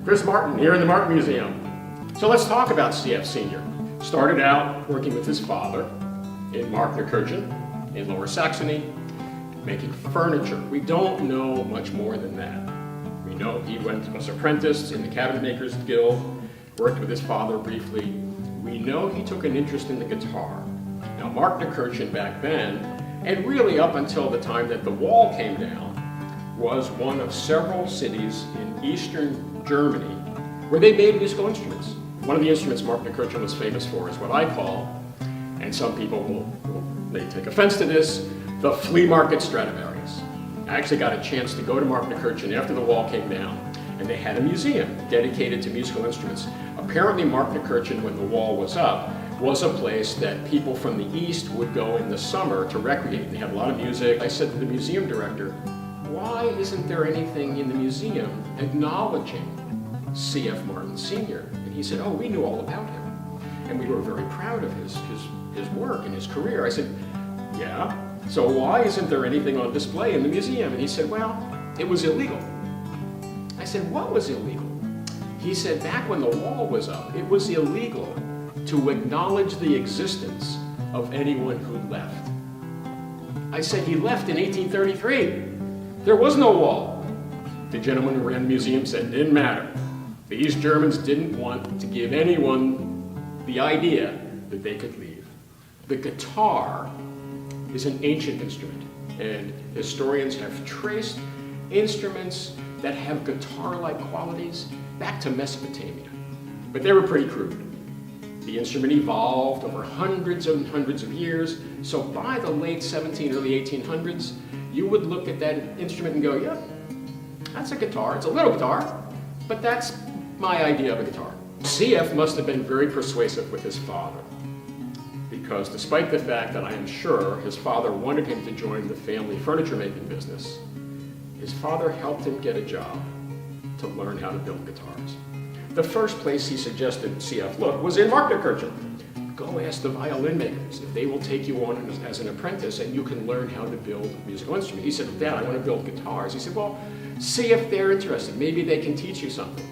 Chris Martin here in the Martin Museum. So let's talk about C.F. Sr. Started out working with his father in Markneukirchen in Lower Saxony, making furniture. We don't know much more than that. We know he was apprenticed in the Cabinet Makers Guild, worked with his father briefly. We know he took an interest in the guitar. Now Markneukirchen back then, and really up until the time that the wall came down, was one of several cities in eastern Germany where they made musical instruments. One of the instruments Markneukirchen was famous for is what I call, and some people may take offense to this, the flea market Stradivarius. I actually got a chance to go to Markneukirchen after the wall came down, and they had a museum dedicated to musical instruments. Apparently Markneukirchen, when the wall was up, was a place that people from the east would go in the summer to recreate. They had a lot of music. I said to the museum director, why isn't there anything in the museum acknowledging C.F. Martin Sr.? And he said, oh, we knew all about him. And we were very proud of his work and his career. I said, yeah, so why isn't there anything on display in the museum? And he said, well, it was illegal. I said, what was illegal? He said, back when the wall was up, it was illegal to acknowledge the existence of anyone who left. I said, he left in 1833. There was no wall. The gentleman who ran the museum said it didn't matter. The East Germans didn't want to give anyone the idea that they could leave. The guitar is an ancient instrument, and historians have traced instruments that have guitar-like qualities back to Mesopotamia. But they were pretty crude. The instrument evolved over hundreds and hundreds of years, so by the late 1700s, early 1800s, you would look at that instrument and go, yeah, that's a guitar. It's a little guitar, but that's my idea of a guitar. C.F. must have been very persuasive with his father, because despite the fact that I am sure his father wanted him to join the family furniture making business, his father helped him get a job to learn how to build guitars. The first place he suggested C.F. look was in Markneukirchen. Go ask the violin makers if they will take you on as an apprentice and you can learn how to build musical instruments. He said, Dad, I want to build guitars. He said, well, see if they're interested. Maybe they can teach you something.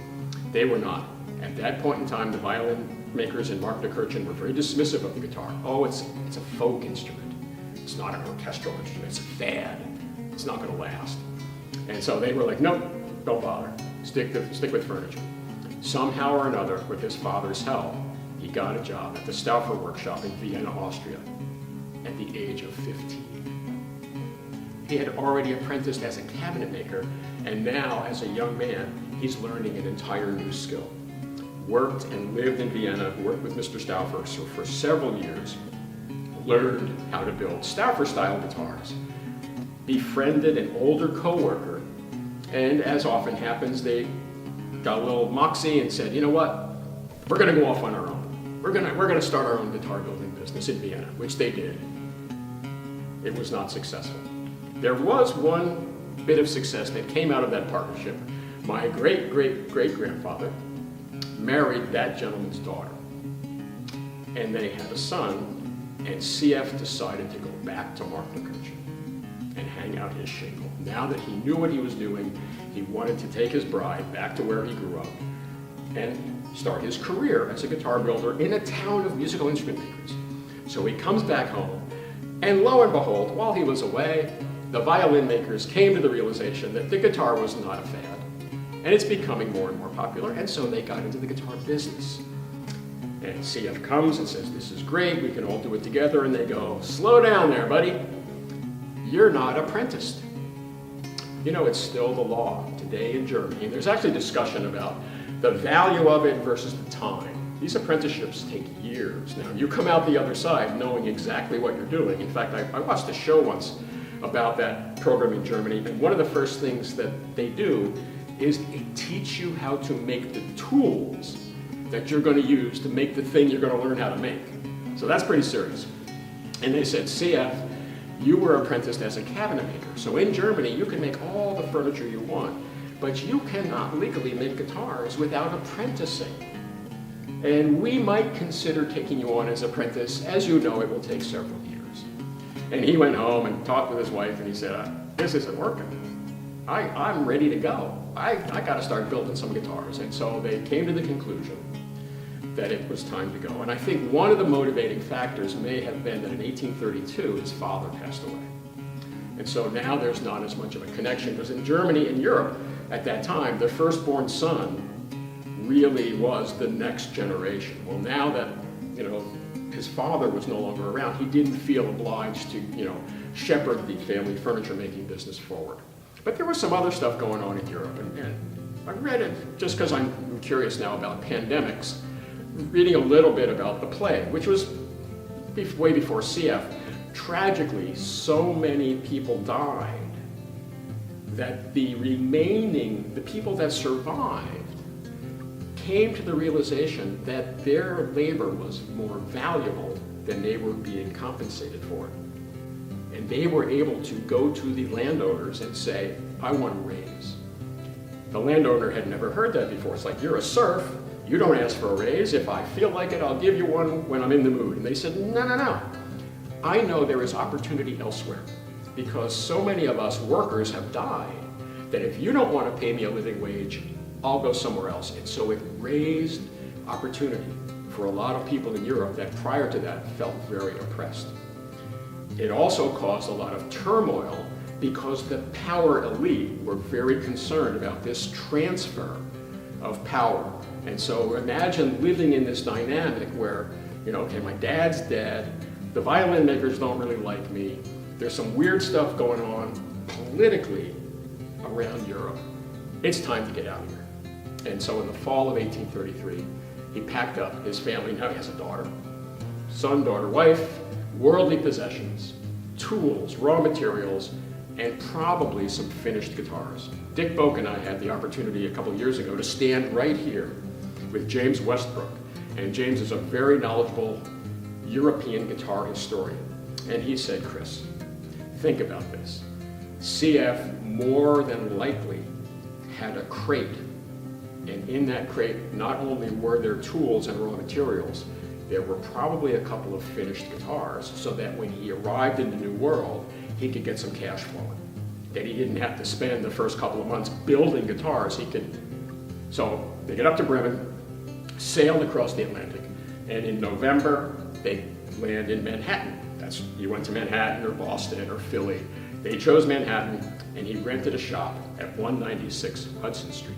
They were not. At that point in time, the violin makers in Markneukirchen were very dismissive of the guitar. Oh, it's a folk instrument. It's not an orchestral instrument. It's a fad. It's not going to last. And so they were like, nope, don't bother. Stick with furniture. Somehow or another, with his father's help, he got a job at the Stauffer workshop in Vienna, Austria, at the age of 15. He had already apprenticed as a cabinet maker, and now, as a young man, he's learning an entire new skill. Worked and lived in Vienna, worked with Mr. Stauffer for several years, learned how to build Stauffer-style guitars, befriended an older co-worker, and as often happens, they got a little moxie and said, you know what, we're going to go off on our own. We're going to start our own guitar building business in Vienna, which they did. It was not successful. There was one bit of success that came out of that partnership. My great-great-great-grandfather married that gentleman's daughter, and they had a son, and C.F. decided to go back to Markneukirchen and hang out his shingle. Now that he knew what he was doing, he wanted to take his bride back to where he grew up and start his career as a guitar builder in a town of musical instrument makers. So he comes back home, and lo and behold, while he was away, the violin makers came to the realization that the guitar was not a fad, and it's becoming more and more popular, and so they got into the guitar business. And C.F. comes and says, this is great, we can all do it together, and they go, slow down there, buddy. You're not apprenticed. You know, it's still the law today in Germany, and there's actually discussion about the value of it versus the time. These apprenticeships take years. Now, you come out the other side knowing exactly what you're doing. In fact, I watched a show once about that program in Germany, and one of the first things that they do is they teach you how to make the tools that you're going to use to make the thing you're going to learn how to make. So that's pretty serious. And they said, CF, you were apprenticed as a cabinet maker. So in Germany, you can make all the furniture you want, but you cannot legally make guitars without apprenticing. And we might consider taking you on as apprentice. As you know, it will take several years. And he went home and talked with his wife, and he said, this isn't working. I'm ready to go. I got to start building some guitars. And so they came to the conclusion that it was time to go. And I think one of the motivating factors may have been that in 1832, his father passed away. And so now there's not as much of a connection, because in Germany and Europe at that time, the firstborn son really was the next generation. Well, now that, his father was no longer around, he didn't feel obliged to, shepherd the family furniture making business forward. But there was some other stuff going on in Europe, and I read it just because I'm curious now about pandemics, reading a little bit about the plague, which was way before CF. Tragically, so many people died that the people that survived came to the realization that their labor was more valuable than they were being compensated for. And they were able to go to the landowners and say, I want a raise. The landowner had never heard that before. It's like, you're a serf, you don't ask for a raise. If I feel like it, I'll give you one when I'm in the mood. And they said, no. I know there is opportunity elsewhere, because so many of us workers have died that if you don't want to pay me a living wage, I'll go somewhere else. And so it raised opportunity for a lot of people in Europe that prior to that felt very oppressed. It also caused a lot of turmoil because the power elite were very concerned about this transfer of power. And so imagine living in this dynamic where, okay, my dad's dead, the violin makers don't really like me, there's some weird stuff going on politically around Europe. It's time to get out of here. And so in the fall of 1833, he packed up his family. Now he has a daughter, son, daughter, wife, worldly possessions, tools, raw materials, and probably some finished guitars. Dick Boak and I had the opportunity a couple of years ago to stand right here with James Westbrook. And James is a very knowledgeable European guitar historian. And he said, Chris, think about this. CF more than likely had a crate. And in that crate, not only were there tools and raw materials, there were probably a couple of finished guitars, so that when he arrived in the New World, he could get some cash flowing. That he didn't have to spend the first couple of months building guitars. So they get up to Bremen, sailed across the Atlantic, and in November, they land in Manhattan. You went to Manhattan or Boston or Philly. They chose Manhattan, and he rented a shop at 196 Hudson Street.